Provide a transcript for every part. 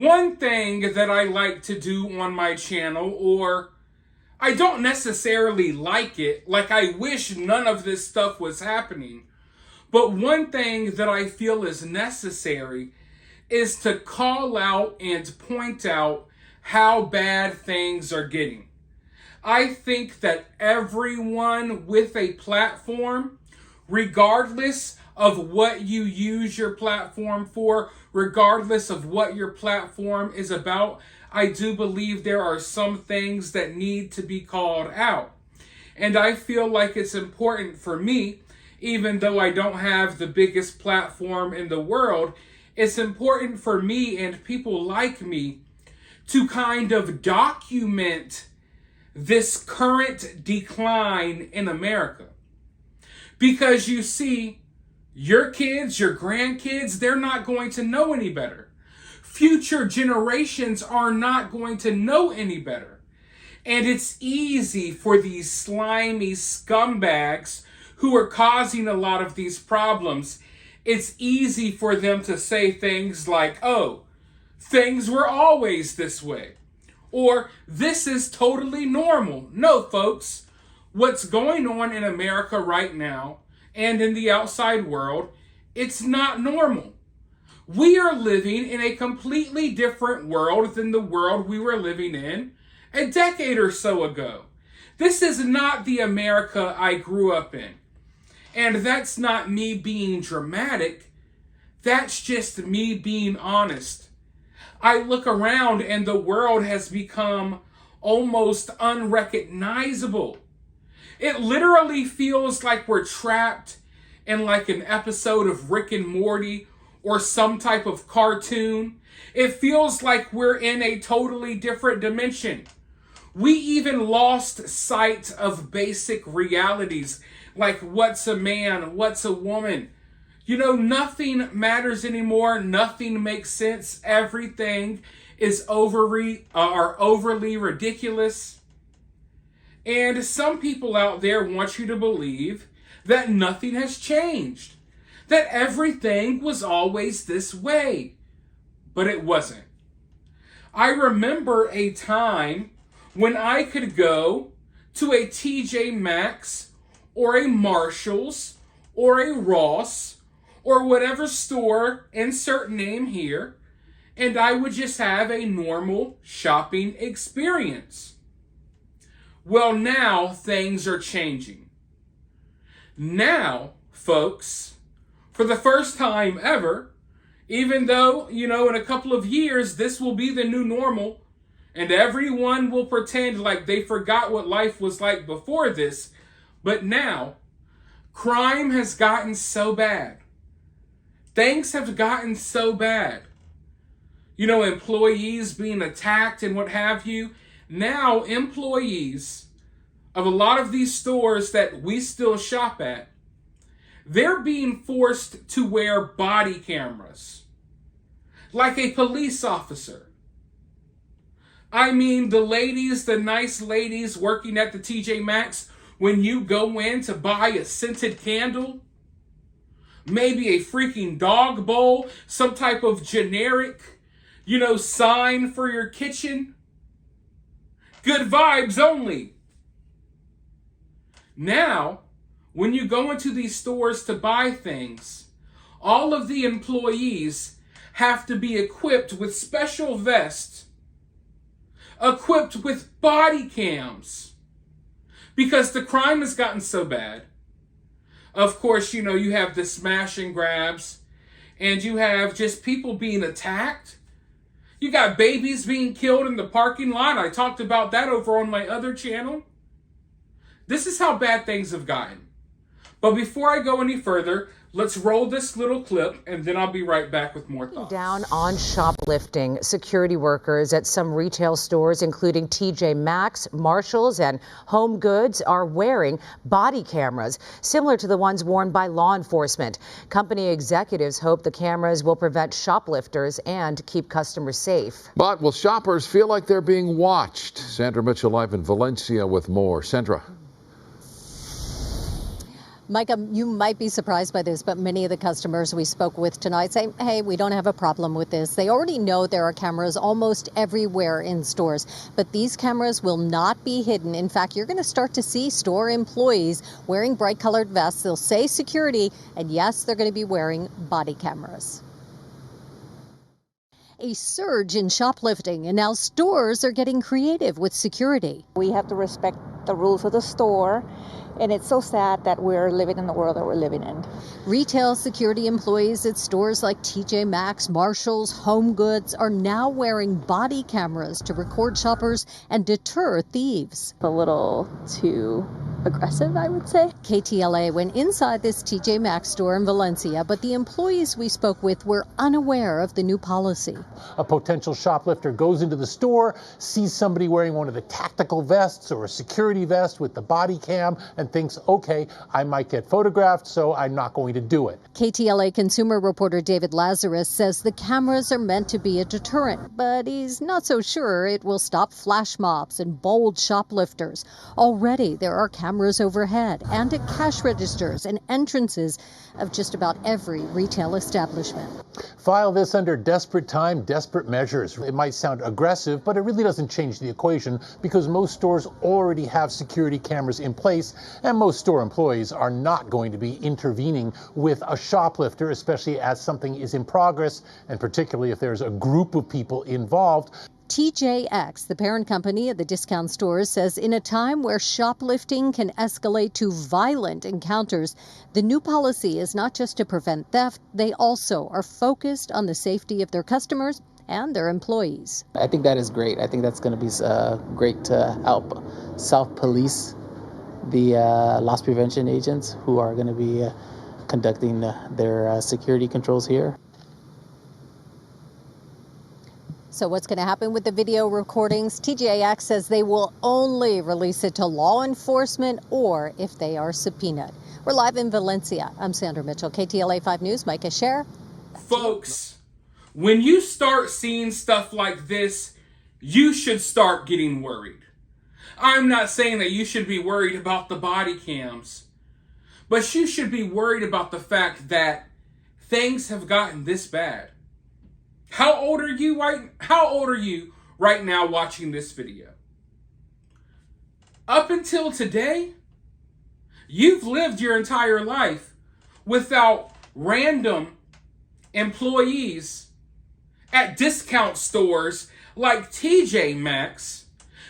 One thing that I like to do on my channel, or I don't necessarily like it, like I wish none of this stuff was happening, but one thing that I feel is necessary is to call out and point out how bad things are getting. I think that everyone with a platform, regardless of what you use your platform for, regardless of what your platform is about, I do believe there are some things that need to be called out. And I feel like it's important for me, even though I don't have the biggest platform in the world, it's important for me and people like me to kind of document this current decline in America. Because you see, your kids, your grandkids, they're not going to know any better. Future generations are not going to know any better. And it's easy for these slimy scumbags who are causing a lot of these problems, it's easy for them to say things like, oh, things were always this way. Or, this is totally normal. No, folks. What's going on in America right now and in the outside world, it's not normal. We are living in a completely different world than the world we were living in a decade or so ago. This is not the America I grew up in. And that's not me being dramatic. That's just me being honest. I look around and the world has become almost unrecognizable. It literally feels like we're trapped in like an episode of Rick and Morty or some type of cartoon. It feels like we're in a totally different dimension. We even lost sight of basic realities like what's a man, what's a woman. You know, nothing matters anymore. Nothing makes sense. Everything is overly ridiculous. And some people out there want you to believe that nothing has changed, that everything was always this way, but it wasn't. I remember a time when I could go to a TJ Maxx or a Marshall's or a Ross or whatever store, insert name here, and I would just have a normal shopping experience. Well, now things are changing. Now, folks, for the first time ever, even though, in a couple of years, this will be the new normal, and everyone will pretend like they forgot what life was like before this, but now, crime has gotten so bad. Things have gotten so bad. Employees being attacked and what have you. Now, employees of a lot of these stores that we still shop at, they're being forced to wear body cameras, like a police officer. I mean, the nice ladies working at the TJ Maxx, when you go in to buy a scented candle, maybe a freaking dog bowl, some type of generic, sign for your kitchen. Good vibes only. Now, when you go into these stores to buy things, all of the employees have to be equipped with special vests, equipped with body cams, because the crime has gotten so bad. Of course, you have the smash and grabs, and you have just people being attacked. You got babies being killed in the parking lot. I talked about that over on my other channel. This is how bad things have gotten. But before I go any further, let's roll this little clip, and then I'll be right back with more thoughts. Down on shoplifting. Security workers at some retail stores, including TJ Maxx, Marshalls, and Home Goods, are wearing body cameras, similar to the ones worn by law enforcement. Company executives hope the cameras will prevent shoplifters and keep customers safe. But will shoppers feel like they're being watched? Sandra Mitchell live in Valencia with more. Sandra. Micah, you might be surprised by this, but many of the customers we spoke with tonight say, hey, we don't have a problem with this. They already know there are cameras almost everywhere in stores, but these cameras will not be hidden. In fact, you're going to start to see store employees wearing bright colored vests. They'll say security, and yes, they're going to be wearing body cameras. A surge in shoplifting, and now stores are getting creative with security. We have to respect the rules of the store, and it's so sad that we're living in the world that we're living in. Retail security employees at stores like TJ Maxx, Marshalls, Home Goods are now wearing body cameras to record shoppers and deter thieves. A little too aggressive, I would say. KTLA went inside this TJ Maxx store in Valencia, but the employees we spoke with were unaware of the new policy. A potential shoplifter goes into the store, sees somebody wearing one of the tactical vests or a security vest with the body cam, and thinks, okay, I might get photographed, so I'm not going to do it. KTLA consumer reporter David Lazarus says the cameras are meant to be a deterrent, but he's not so sure it will stop flash mobs and bold shoplifters. Already there are cameras overhead and at cash registers and entrances of just about every retail establishment. File this under desperate time, desperate measures. It might sound aggressive, but it really doesn't change the equation because most stores already have security cameras in place, and most store employees are not going to be intervening with a shoplifter, especially as something is in progress, and particularly if there's a group of people involved. TJX, the parent company of the discount stores, says in a time where shoplifting can escalate to violent encounters, the new policy is not just to prevent theft, they also are focused on the safety of their customers and their employees. I think that is great. I think that's going to be great to help self-police the loss prevention agents who are going to be conducting their security controls here. So what's going to happen with the video recordings? TJX says they will only release it to law enforcement or if they are subpoenaed. We're live in Valencia. I'm Sandra Mitchell, KTLA 5 News, Micah Scher. Folks, when you start seeing stuff like this, you should start getting worried. I'm not saying that you should be worried about the body cams, but you should be worried about the fact that things have gotten this bad. How old are you right now watching this video? Up until today, you've lived your entire life without random employees at discount stores like TJ Maxx.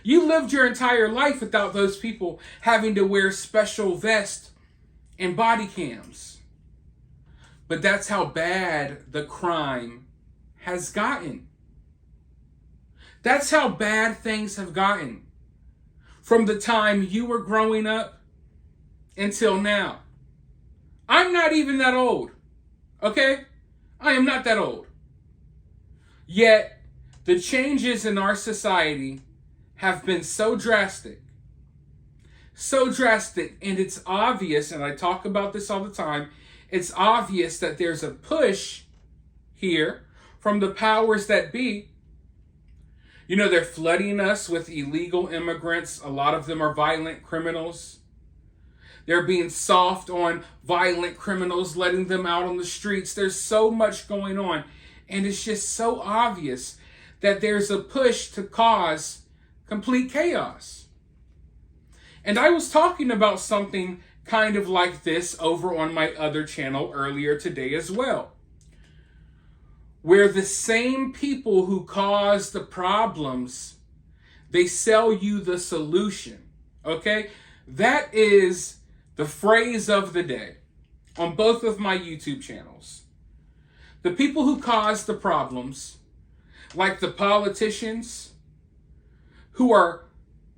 You lived your entire life without those people having to wear special vests and body cams. But that's how bad the crime has gotten. That's how bad things have gotten from the time you were growing up until now. I'm not even that old, okay? I am not that old. Yet, the changes in our society have been so drastic, and it's obvious, and I talk about this all the time, it's obvious that there's a push here from the powers that be. You know, they're flooding us with illegal immigrants. A lot of them are violent criminals. They're being soft on violent criminals, letting them out on the streets. There's so much going on. And it's just so obvious that there's a push to cause complete chaos. And I was talking about something kind of like this over on my other channel earlier today as well, where the same people who cause the problems, they sell you the solution, okay? That is the phrase of the day on both of my YouTube channels. The people who cause the problems, like the politicians who are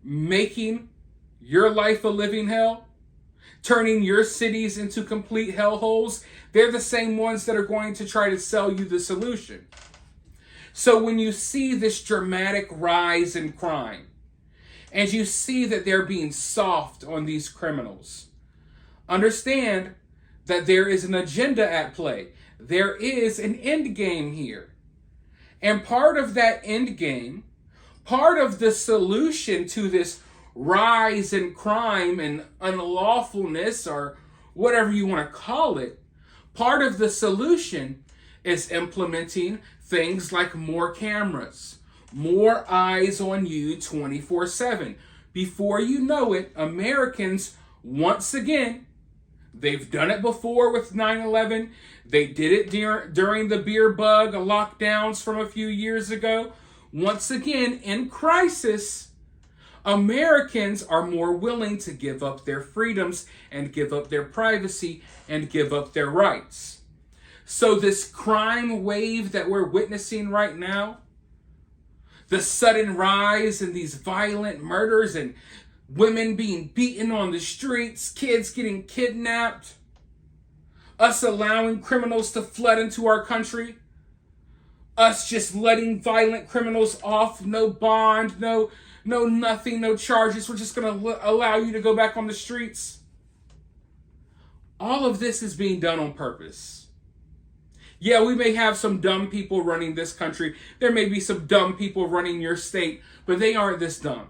making your life a living hell, turning your cities into complete hellholes, they're the same ones that are going to try to sell you the solution. So when you see this dramatic rise in crime, and you see that they're being soft on these criminals, understand that there is an agenda at play. There is an end game here. And part of that end game, part of the solution to this rise in crime and unlawfulness, or whatever you want to call it, part of the solution is implementing things like more cameras, more eyes on you 24/7. Before you know it, Americans, once again, they've done it before with 9/11. They did it during the beer bug lockdowns from a few years ago. Once again, in crisis, Americans are more willing to give up their freedoms and give up their privacy and give up their rights. So this crime wave that we're witnessing right now, the sudden rise in these violent murders and women being beaten on the streets, kids getting kidnapped, us allowing criminals to flood into our country, us just letting violent criminals off, no bond, no nothing, no charges. We're just going to allow you to go back on the streets. All of this is being done on purpose. Yeah, we may have some dumb people running this country. There may be some dumb people running your state, but they aren't this dumb.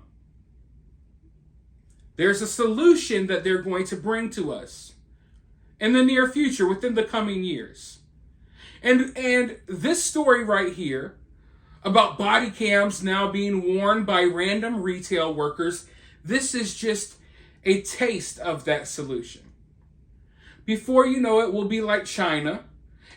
There's a solution that they're going to bring to us in the near future, within the coming years. And this story right here about body cams now being worn by random retail workers, this is just a taste of that solution. Before you know it, we'll be like China.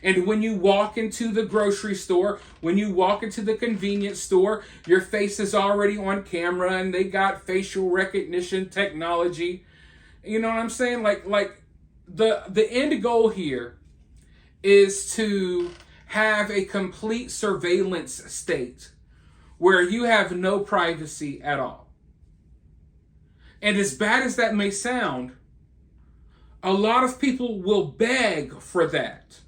And when you walk into the grocery store, when you walk into the convenience store, your face is already on camera and they got facial recognition technology. You know what I'm saying? Like the end goal here is to have a complete surveillance state where you have no privacy at all. And as bad as that may sound, a lot of people will beg for that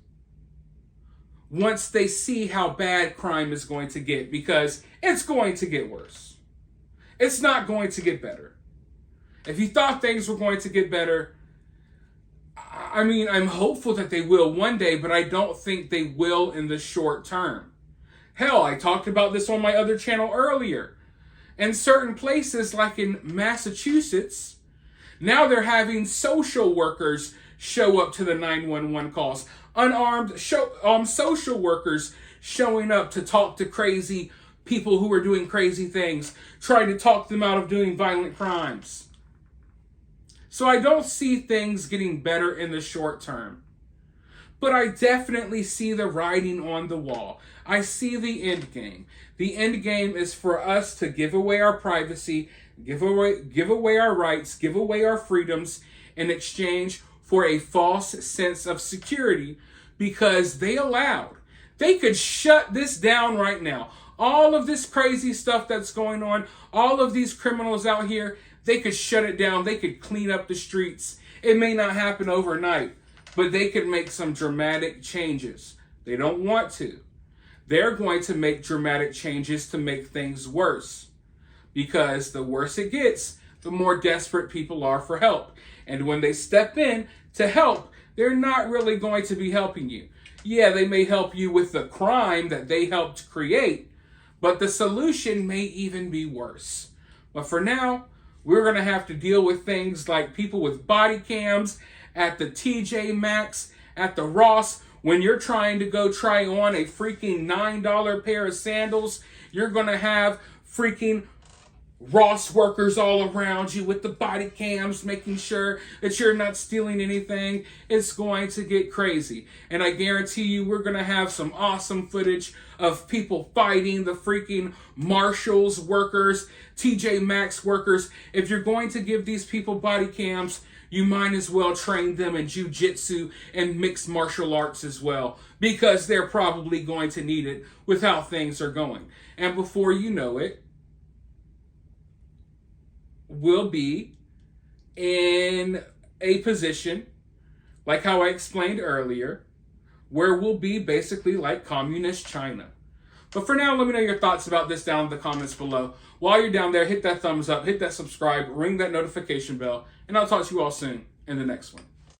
once they see how bad crime is going to get, because it's going to get worse. It's not going to get better. If you thought things were going to get better, I mean, I'm hopeful that they will one day, but I don't think they will in the short term. Hell, I talked about this on my other channel earlier. In certain places, like in Massachusetts, now they're having social workers show up to the 911 calls. Unarmed social workers showing up to talk to crazy people who are doing crazy things, trying to talk them out of doing violent crimes. So I don't see things getting better in the short term. But I definitely see the writing on the wall. I see the end game. The end game is for us to give away our privacy, give away our rights, give away our freedoms in exchange for a false sense of security, because they could shut this down right now. All of this crazy stuff that's going on, all of these criminals out here, they could shut it down. They could clean up the streets. It may not happen overnight, but they could make some dramatic changes. They don't want to. They're going to make dramatic changes to make things worse, because the worse it gets, the more desperate people are for help. And when they step in to help, they're not really going to be helping you. Yeah, they may help you with the crime that they helped create, but the solution may even be worse. But for now, we're going to have to deal with things like people with body cams at the TJ Maxx, at the Ross. When you're trying to go try on a freaking $9 pair of sandals, you're going to have freaking Ross workers all around you with the body cams, making sure that you're not stealing anything. It's going to get crazy. And I guarantee you we're going to have some awesome footage of people fighting the freaking Marshalls workers, TJ Maxx workers. If you're going to give these people body cams, you might as well train them in jiu-jitsu and mixed martial arts as well, because they're probably going to need it with how things are going. And before you know it, we'll be in a position, like how I explained earlier, where we'll be basically like communist China. But for now, let me know your thoughts about this down in the comments below. While you're down there, hit that thumbs up, hit that subscribe, ring that notification bell, and I'll talk to you all soon in the next one.